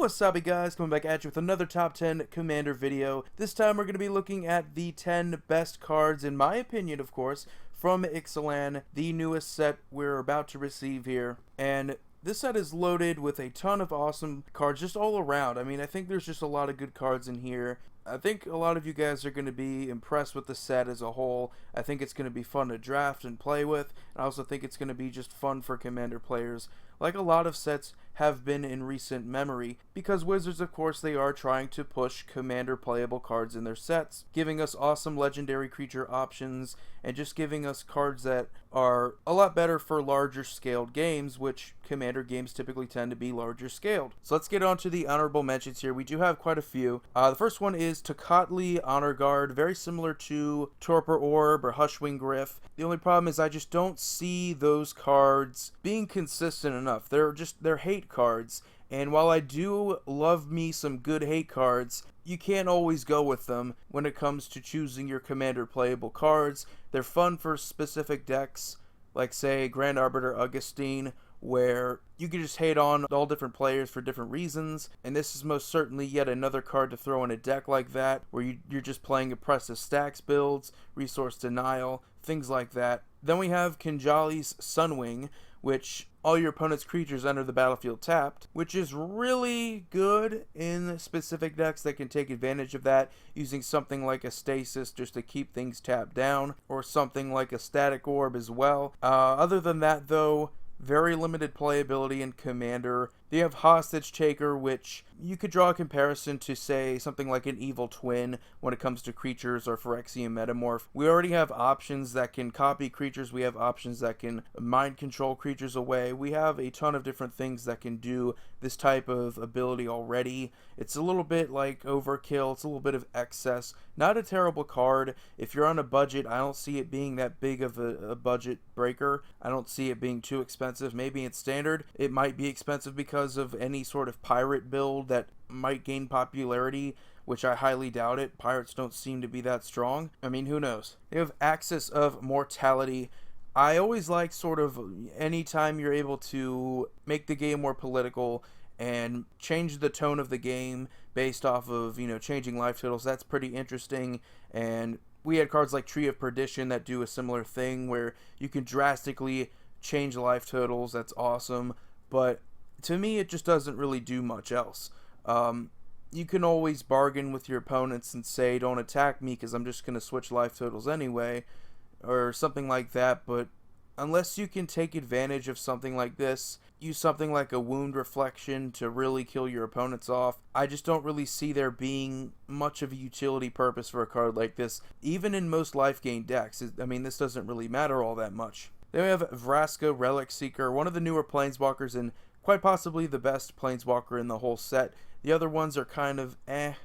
Wasabi guys, coming back at you with another top 10 Commander video. This time we're going to be looking at the 10 best cards, in my opinion of course, from Ixalan, the newest set we're about to receive here. And this set is loaded with a ton of awesome cards just all around. I mean, I think there's just a lot of good cards in here. I think a lot of you guys are going to be impressed with the set as a whole. I think it's going to be fun to draft and play with. And I also think it's going to be just fun for Commander players, like a lot of sets have been in recent memory, because Wizards, of course, they are trying to push Commander playable cards in their sets, giving us awesome legendary creature options, and just giving us cards that are a lot better for larger scaled games, which Commander games typically tend to be larger scaled. So let's get on to the honorable mentions here. We do have quite a few. The first one is Katli Honor Guard, very similar to Torpor Orb or Hushwing Gryff. The only problem is I just don't see those cards being consistent enough. They're hate cards, and while I do love me some good hate cards, you can't always go with them when it comes to choosing your Commander playable cards. They're fun for specific decks, like say Grand Arbiter Augustine, where you can just hate on all different players for different reasons, and this is most certainly yet another card to throw in a deck like that, where you're just playing oppressive stacks builds, resource denial, things like that. Then we have Jollies Sunwing, which all your opponent's creatures enter the battlefield tapped, which is really good in specific decks that can take advantage of that, using something like a Stasis just to keep things tapped down, or something like a Static Orb as well. Other than that though, very limited playability in Commander. They have Hostage Taker, which you could draw a comparison to, say, something like an Evil Twin when it comes to creatures, or Phyrexian Metamorph. We already have options that can copy creatures. We have options that can mind control creatures away. We have a ton of different things that can do this type of ability already. It's a little bit like overkill. It's a little bit of excess. Not a terrible card. If you're on a budget, I don't see it being that big of a budget breaker. I don't see it being too expensive. Maybe in Standard it might be expensive because of any sort of pirate build that might gain popularity, which I highly doubt it. Pirates don't seem to be that strong. I mean, who knows? They have Axis of Mortality. I always like sort of anytime you're able to make the game more political and change the tone of the game based off of, changing life totals. That's pretty interesting. And we had cards like Tree of Perdition that do a similar thing where you can drastically change life totals. That's awesome. But to me, it just doesn't really do much else. You can always bargain with your opponents and say, don't attack me because I'm just going to switch life totals anyway, or something like that. But unless you can take advantage of something like this, use something like a Wound Reflection to really kill your opponents off, I just don't really see there being much of a utility purpose for a card like this, even in most life gain decks. I mean, this doesn't really matter all that much. Then we have Braska Relic Seeker, one of the newer planeswalkers and quite possibly the best planeswalker in the whole set. The other ones are kind of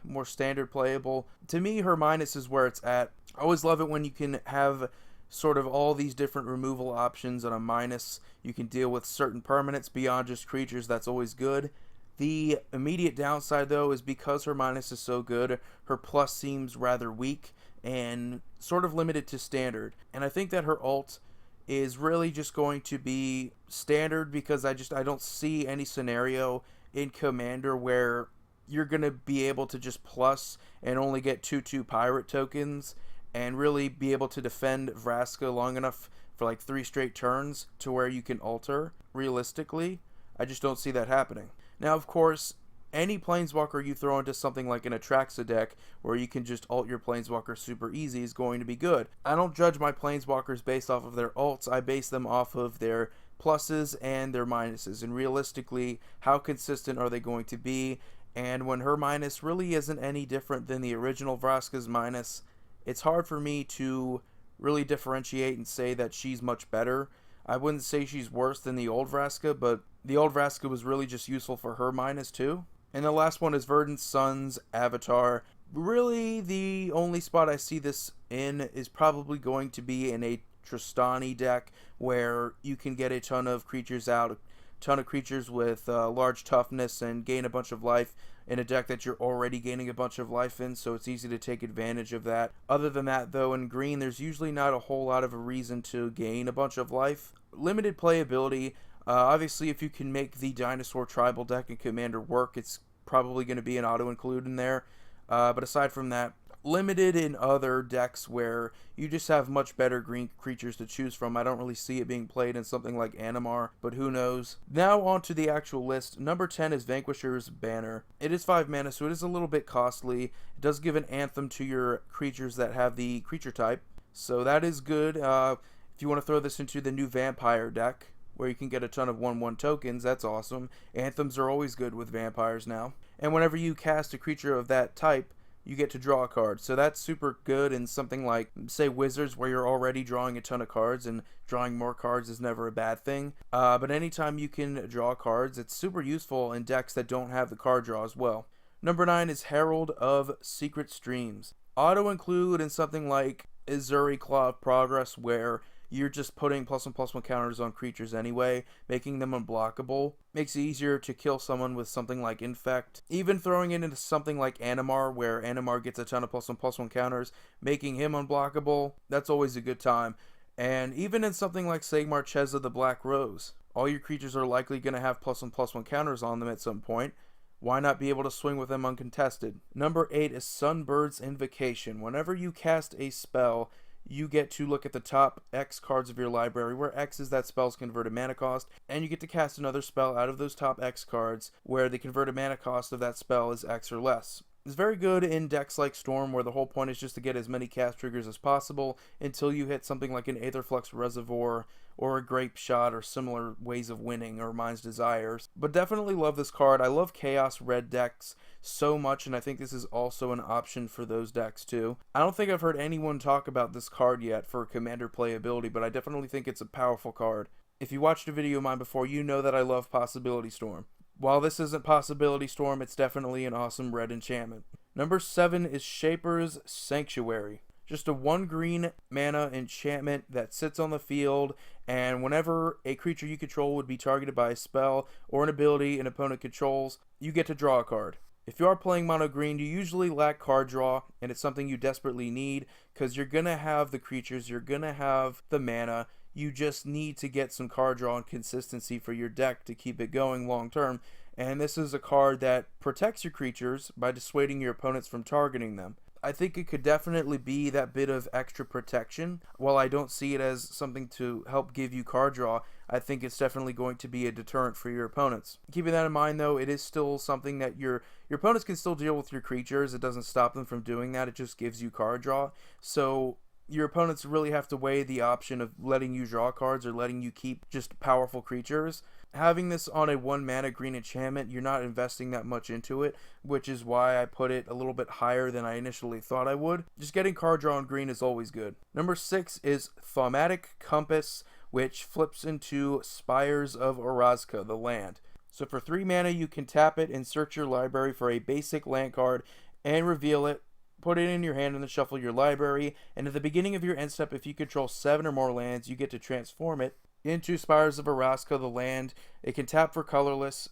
more standard playable. To me, her minus is where it's at. I always love it when you can have sort of all these different removal options on a minus. You can deal with certain permanents beyond just creatures. That's always good. The immediate downside though is because her minus is so good, her plus seems rather weak and sort of limited to standard. And I think that her ult is really just going to be standard, because I don't see any scenario in Commander where you're going to be able to just plus and only get 2/2 pirate tokens and really be able to defend Vraska long enough for like 3 straight turns to where you can alter. Realistically, I just don't see that happening. Now, of course, any planeswalker you throw into something like an Atraxa deck where you can just ult your planeswalker super easy is going to be good. I don't judge my planeswalkers based off of their ults. I base them off of their pluses and their minuses, and realistically, how consistent are they going to be? And when her minus really isn't any different than the original Vraska's minus, it's hard for me to really differentiate and say that she's much better. I wouldn't say she's worse than the old Vraska, but the old Vraska was really just useful for her minus too. And the last one is Verdant's Son's Avatar. Really, the only spot I see this in is probably going to be in a Tristani deck, where you can get a ton of creatures out, a ton of creatures with large toughness, and gain a bunch of life in a deck that you're already gaining a bunch of life in, so it's easy to take advantage of that. Other than that though, in green, there's usually not a whole lot of a reason to gain a bunch of life. Limited playability. Obviously, if you can make the Dinosaur Tribal deck in Commander work, it's probably going to be an auto-include in there. But aside from that, limited in other decks where you just have much better green creatures to choose from. I don't really see it being played in something like Animar, but who knows. Now on to the actual list. Number 10 is Vanquishers Banner. It is 5 mana, so it is a little bit costly. It does give an anthem to your creatures that have the creature type, so that is good. If you want to throw this into the new Vampire deck, where you can get a ton of 1/1 tokens, that's awesome. Anthems are always good with vampires now. And whenever you cast a creature of that type, you get to draw a card. So that's super good in something like, say, Wizards, where you're already drawing a ton of cards, and drawing more cards is never a bad thing. But anytime you can draw cards, it's super useful in decks that don't have the card draw as well. Number 9 is Herald of Secret Streams. Auto-include in something like Azuri Claw of Progress, where you're just putting +1/+1 counters on creatures anyway, making them unblockable. Makes it easier to kill someone with something like Infect. Even throwing it into something like Animar, where Animar gets a ton of +1/+1 counters, making him unblockable, that's always a good time. And even in something like, say, Marchesa the Black Rose, all your creatures are likely going to have +1/+1 counters on them at some point. Why not be able to swing with them uncontested? Number 8 is Sunbirds Invocation. Whenever you cast a spell, you get to look at the top X cards of your library, where X is that spell's converted mana cost, and you get to cast another spell out of those top X cards where the converted mana cost of that spell is X or less. It's very good in decks like Storm, where the whole point is just to get as many cast triggers as possible until you hit something like an Aetherflux Reservoir or a Grape Shot or similar ways of winning, or Mind's Desires. But definitely love this card. I love Chaos Red decks so much, and I think this is also an option for those decks too. I don't think I've heard anyone talk about this card yet for Commander playability, but I definitely think it's a powerful card. If you watched a video of mine before, you know that I love Possibility Storm. While this isn't Possibility Storm, it's definitely an awesome red enchantment. Number 7 is Shaper's Sanctuary. Just a 1 green mana enchantment that sits on the field, and whenever a creature you control would be targeted by a spell or an ability an opponent controls, you get to draw a card. If you are playing mono green, you usually lack card draw, and it's something you desperately need, because you're going to have the creatures, you're going to have the mana. You just need to get some card draw and consistency for your deck to keep it going long term. And this is a card that protects your creatures by dissuading your opponents from targeting them. I think it could definitely be that bit of extra protection. While I don't see it as something to help give you card draw, I think it's definitely going to be a deterrent for your opponents. Keeping that in mind, though, it is still something that your opponents can still deal with your creatures. It doesn't stop them from doing that. It just gives you card draw. So your opponents really have to weigh the option of letting you draw cards or letting you keep just powerful creatures. Having this on a 1 mana green enchantment, you're not investing that much into it, which is why I put it a little bit higher than I initially thought I would. Just getting card draw on green is always good. Number 6 is Matic Compass, which flips into Spires of Orazca, the land. So for 3 mana, you can tap it and search your library for a basic land card and reveal it. Put it in your hand and then shuffle your library. And at the beginning of your end step, if you control 7 or more lands, you get to transform it into Spires of Eraska, the land. It can tap for colorless,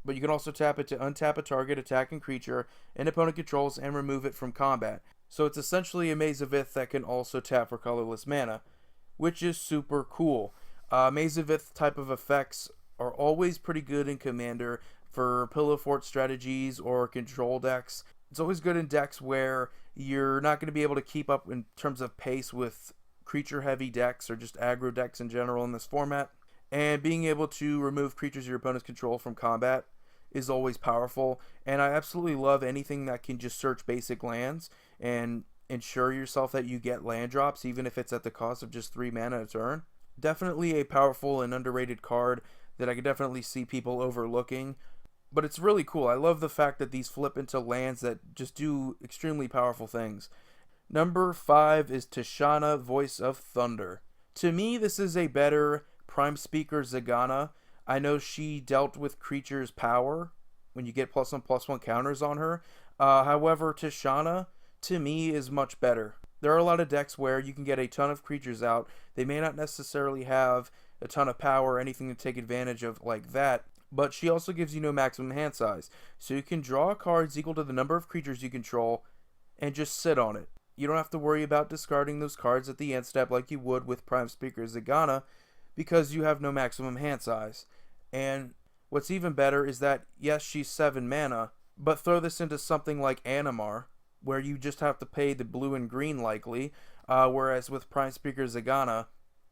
but you can also tap it to untap a target attacking creature an opponent controls and remove it from combat. So it's essentially a Maze of Ith that can also tap for colorless mana, which is super cool. Maze of Ith type of effects are always pretty good in Commander for Pillow Fort strategies or control decks. It's always good in decks where you're not going to be able to keep up in terms of pace with creature-heavy decks or just aggro decks in general in this format. And being able to remove creatures your opponents control from combat is always powerful. And I absolutely love anything that can just search basic lands and ensure yourself that you get land drops, even if it's at the cost of just 3 mana a turn. Definitely a powerful and underrated card that I could definitely see people overlooking. But it's really cool. I love the fact that these flip into lands that just do extremely powerful things. Number 5 is Tishanna, Voice of Thunder. To me, this is a better Prime Speaker Zagana. I know she dealt with creatures' power when you get +1/+1 counters on her. However, Tishanna, to me, is much better. There are a lot of decks where you can get a ton of creatures out. They may not necessarily have a ton of power or anything to take advantage of like that, but she also gives you no maximum hand size. So you can draw cards equal to the number of creatures you control and just sit on it. You don't have to worry about discarding those cards at the end step like you would with Prime Speaker Zagana, because you have no maximum hand size. And what's even better is that, yes, she's 7 mana, But throw this into something like Animar, where you just have to pay the blue and green likely, whereas with Prime Speaker Zagana,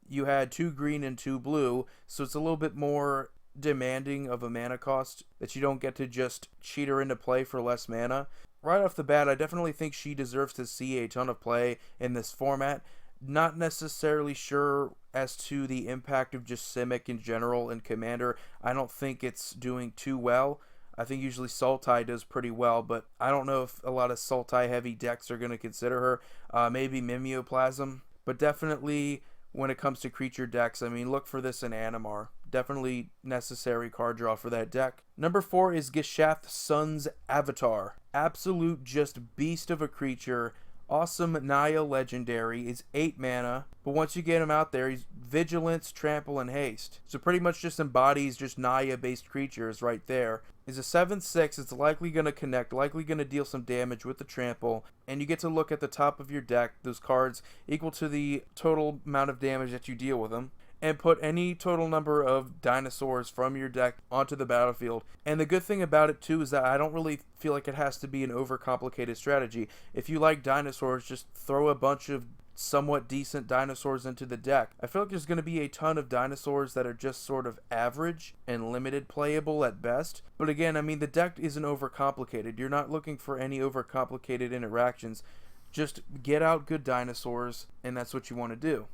you had 2 green and 2 blue, so it's a little bit more demanding of a mana cost that you don't get to just cheat her into play for less mana. Right off the bat, I definitely think she deserves to see a ton of play in this format. Not necessarily sure as to the impact of just Simic in general in Commander. I don't think it's doing too well. I think usually Sultai does pretty well, but I don't know if a lot of Sultai heavy decks are going to consider her. Maybe Mimeoplasm, but definitely when it comes to creature decks, I mean, look for this in Animar. Definitely necessary card draw for that deck. Number 4 is Gishath Sun's Avatar. Absolute just beast of a creature. Awesome Naya legendary. Is 8 mana, but once you get him out there, he's Vigilance, Trample, and Haste. So pretty much just embodies just Naya based creatures right there. Is a 7/6. It's likely going to connect, likely going to deal some damage with the Trample, and you get to look at the top of your deck, those cards equal to the total amount of damage that you deal with them, and put any total number of dinosaurs from your deck onto the battlefield. And the good thing about it too is that I don't really feel like it has to be an overcomplicated strategy. If you like dinosaurs, just throw a bunch of somewhat decent dinosaurs into the deck. I feel like there's going to be a ton of dinosaurs that are just sort of average and limited playable at best. But again, I mean, the deck isn't overcomplicated. You're not looking for any overcomplicated interactions. Just get out good dinosaurs, and that's what you want to do.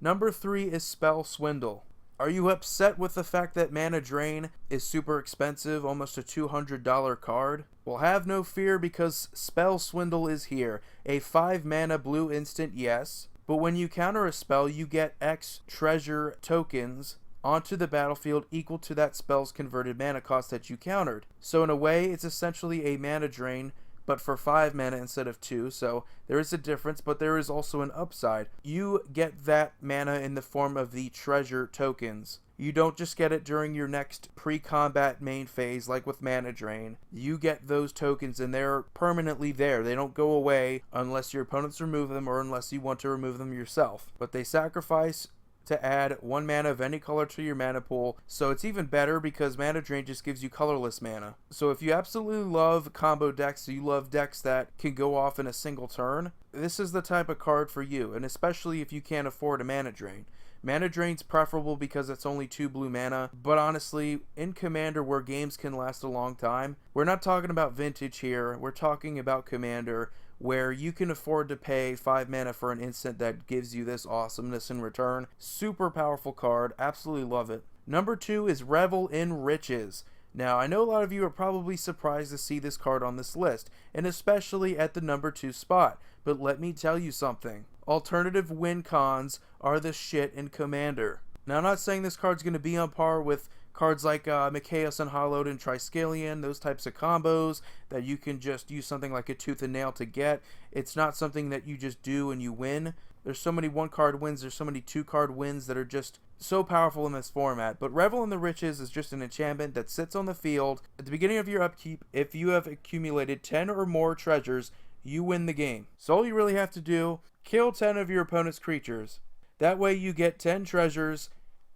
Number 3 is Spell Swindle. Are you upset with the fact that Mana Drain is super expensive, almost a $200 card? Well, have no fear, because Spell Swindle is here. A 5 mana blue instant, yes, but when you counter a spell, you get X treasure tokens onto the battlefield equal to that spell's converted mana cost that you countered. So in a way, it's essentially a Mana Drain, but for 5 mana instead of 2, so there is a difference, but there is also an upside. You get that mana in the form of the treasure tokens. You don't just get it during your next pre-combat main phase like with Mana Drain. You get those tokens and they're permanently there. They don't go away unless your opponents remove them or unless you want to remove them yourself. But they sacrifice to add 1 mana of any color to your mana pool, so it's even better because Mana Drain just gives you colorless mana. So if you absolutely love combo decks, so you love decks that can go off in a single turn, this is the type of card for you, and especially if you can't afford a Mana Drain. Mana Drain's preferable because it's only 2 blue mana, but honestly, in Commander where games can last a long time, we're not talking about Vintage here, we're talking about Commander, where you can afford to pay 5 mana for an instant that gives you this awesomeness in return. Super powerful card, absolutely love it. Number 2 is Revel in Riches. Now, I know a lot of you are probably surprised to see this card on this list, and especially at the number 2 spot, but let me tell you something. Alternative win cons are the shit in Commander. Now, I'm not saying this card's going to be on par with cards like Mikaeus Unhallowed and Triskelion, those types of combos that you can just use something like a Tooth and Nail to get. It's not something that you just do and you win. There's so many 1-card wins, there's so many 2-card wins that are just so powerful in this format. But Revel in the Riches is just an enchantment that sits on the field. At the beginning of your upkeep, if you have accumulated 10 or more treasures, you win the game. So all you really have to do, kill 10 of your opponent's creatures. That way you get 10 treasures,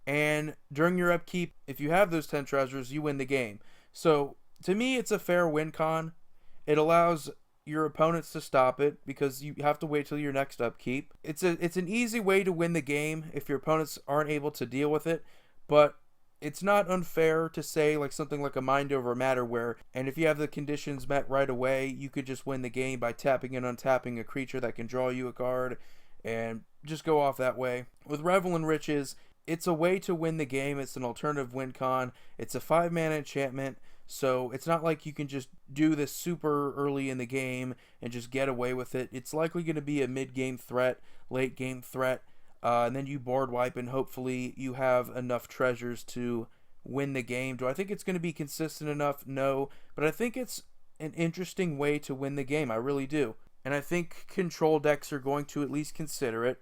and during your upkeep, if you have those 10 treasures, you win the game. So to me, it's a fair win con. It allows your opponents to stop it because you have to wait till your next upkeep. It's an easy way to win the game if your opponents aren't able to deal with it, but it's not unfair to say like something like a Mind Over Matter where, and if you have the conditions met right away, you could just win the game by tapping and untapping a creature that can draw you a card and just go off that way. With Revel in Riches, it's a way to win the game. It's an alternative win con. It's a 5 mana enchantment, so it's not like you can just do this super early in the game and just get away with it. It's likely going to be a mid-game threat, late-game threat, and then you board wipe and hopefully you have enough treasures to win the game. Do I think it's going to be consistent enough? No, but I think it's an interesting way to win the game. I really do. And I think control decks are going to at least consider it.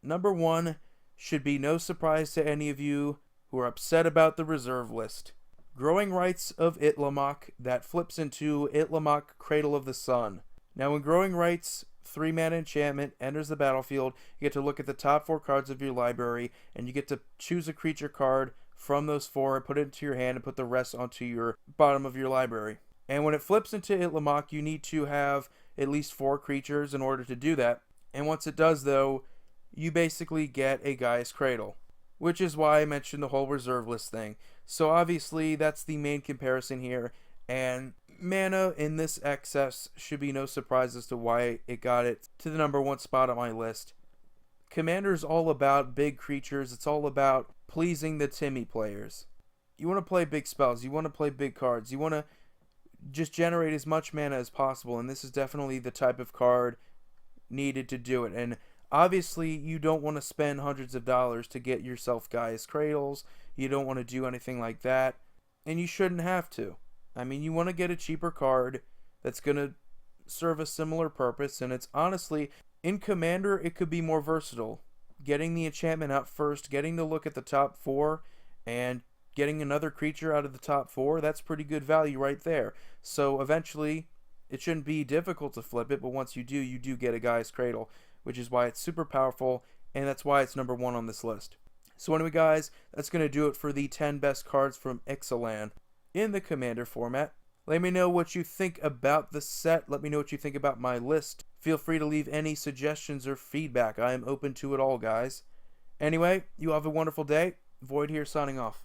Number 1 should be no surprise to any of you who are upset about the reserve list. Growing Rights of Itlimoc that flips into Itlimoc Cradle of the Sun. Now when Growing Rights 3 mana enchantment enters the battlefield, you get to look at the top 4 cards of your library and you get to choose a creature card from those 4 and put it into your hand and put the rest onto your bottom of your library. And when it flips into Itlimoc, you need to have at least 4 creatures in order to do that. And once it does, though, you basically get a Gaia's Cradle, which is why I mentioned the whole reserve list thing. So obviously, that's the main comparison here. And mana in this excess should be no surprise as to why it got it to the number 1 spot on my list. Commander's all about big creatures. It's all about pleasing the Timmy players. You want to play big spells. You want to play big cards. You want to just generate as much mana as possible. And this is definitely the type of card needed to do it. And obviously, you don't want to spend hundreds of dollars to get yourself Gaia's Cradles. You don't want to do anything like that. And you shouldn't have to. I mean, you want to get a cheaper card that's going to serve a similar purpose. And it's honestly, in Commander, it could be more versatile. Getting the enchantment out first, getting to look at the top 4, and getting another creature out of the top 4, that's pretty good value right there. So eventually, it shouldn't be difficult to flip it, but once you do get a Gaia's Cradle, which is why it's super powerful, and that's why it's number 1 on this list. So anyway, guys, that's going to do it for the 10 best cards from Ixalan in the Commander format. Let me know what you think about the set. Let me know what you think about my list. Feel free to leave any suggestions or feedback. I am open to it all, guys. Anyway, you have a wonderful day. Void here signing off.